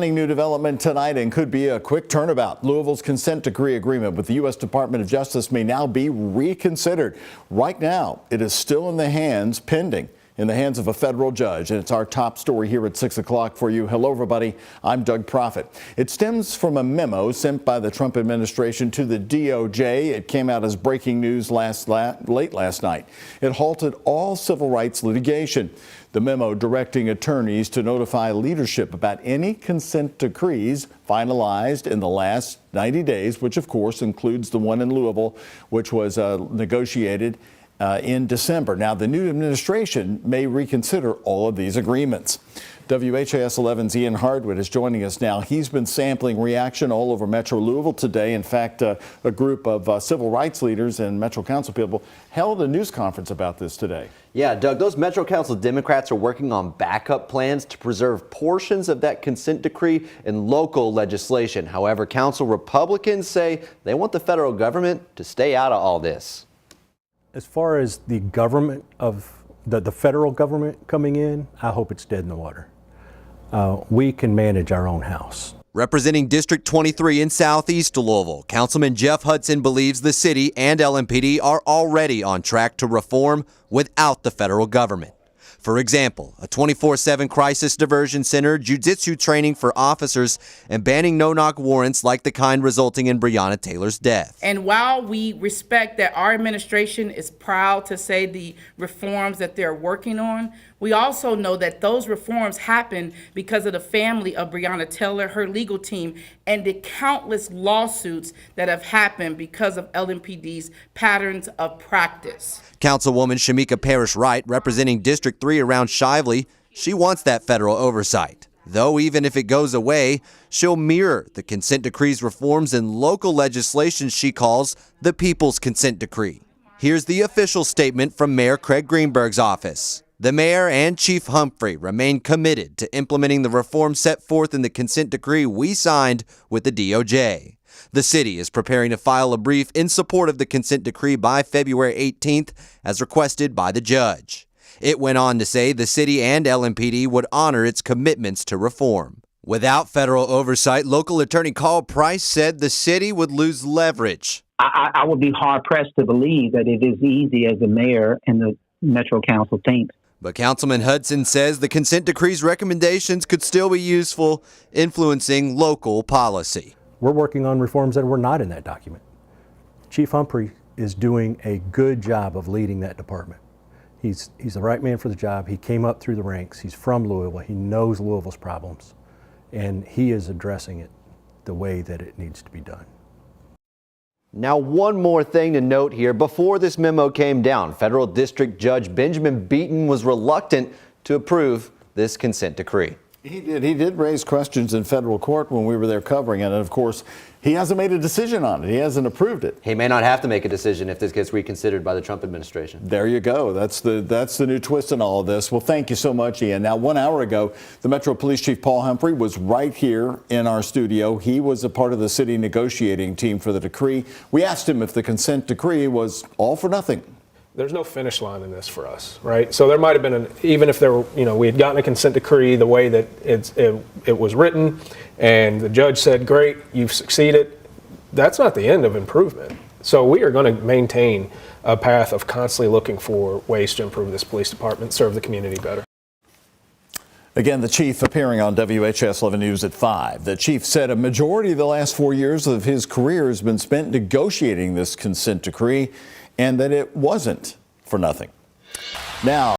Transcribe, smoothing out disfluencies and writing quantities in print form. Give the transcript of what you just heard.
New development tonight and could be a quick turnabout. Louisville's consent decree agreement with the U.S. Department of Justice may now be reconsidered. Right now, it is still in the hands of a federal judge, and it's our top story here at 6 o'clock for you. Hello, everybody. I'm Doug Proffitt. It stems from a memo sent by the Trump administration to the DOJ. It came out as breaking news late last night. It halted all civil rights litigation. The memo directing attorneys to notify leadership about any consent decrees finalized in the last 90 days, which of course includes the one in Louisville, which was negotiated in December. Now, the new administration may reconsider all of these agreements. WHAS 11's Ian Hardwood is joining us now. He's been sampling reaction all over Metro Louisville today. In fact, a group of civil rights leaders and Metro Council people held a news conference about this today. Yeah, Doug, those Metro Council Democrats are working on backup plans to preserve portions of that consent decree in local legislation. However, Council Republicans say they want the federal government to stay out of all this. As far as the government of the federal government coming in, I hope it's dead in the water. We can manage our own house. Representing District 23 in Southeast Louisville, Councilman Jeff Hudson believes the city and LMPD are already on track to reform without the federal government. For example, a 24/7 crisis diversion center, jiu-jitsu training for officers, and banning no-knock warrants like the kind resulting in Breonna Taylor's death. And while we respect that our administration is proud to say the reforms that they're working on, we also know that those reforms happen because of the family of Breonna Taylor, her legal team, and the countless lawsuits that have happened because of LMPD's patterns of practice. Councilwoman Shamika Parrish-Wright, representing District 3 around Shively, she wants that federal oversight. Though even if it goes away, she'll mirror the consent decree's reforms in local legislation she calls the People's Consent Decree. Here's the official statement from Mayor Craig Greenberg's office. The mayor and Chief Humphrey remain committed to implementing the reforms set forth in the consent decree we signed with the DOJ. The city is preparing to file a brief in support of the consent decree by February 18th, as requested by the judge. It went on to say the city and LMPD would honor its commitments to reform. Without federal oversight, local attorney Carl Price said the city would lose leverage. I would be hard-pressed to believe that it is easy as the mayor and the Metro Council thinks. But Councilman Hudson says the consent decree's recommendations could still be useful, influencing local policy. We're working on reforms that were not in that document. Chief Humphrey is doing a good job of leading that department. He's the right man for the job. He came up through the ranks. He's from Louisville. He knows Louisville's problems, and he is addressing it the way that it needs to be done. Now, one more thing to note here. Before this memo came down, Federal District Judge Benjamin Beaton was reluctant to approve this consent decree. He did raise questions in federal court when we were there covering it. And of course, he hasn't made a decision on it. He hasn't approved it. He may not have to make a decision if this gets reconsidered by the Trump administration. There you go. That's the new twist in all of this. Well, thank you so much, Ian. Now, 1 hour ago, the Metro Police Chief Paul Humphrey was right here in our studio. He was a part of the city negotiating team for the decree. We asked him if the consent decree was all for nothing. There's no finish line in this for us, right? So there might have been even if there were, we had gotten a consent decree the way that it was written, and the judge said, "Great, you've succeeded." That's not the end of improvement. So we are going to maintain a path of constantly looking for ways to improve this police department, serve the community better. Again, the chief appearing on WHAS 11 News at 5. The chief said a majority of the last 4 years of his career has been spent negotiating this consent decree, and that it wasn't for nothing. Now,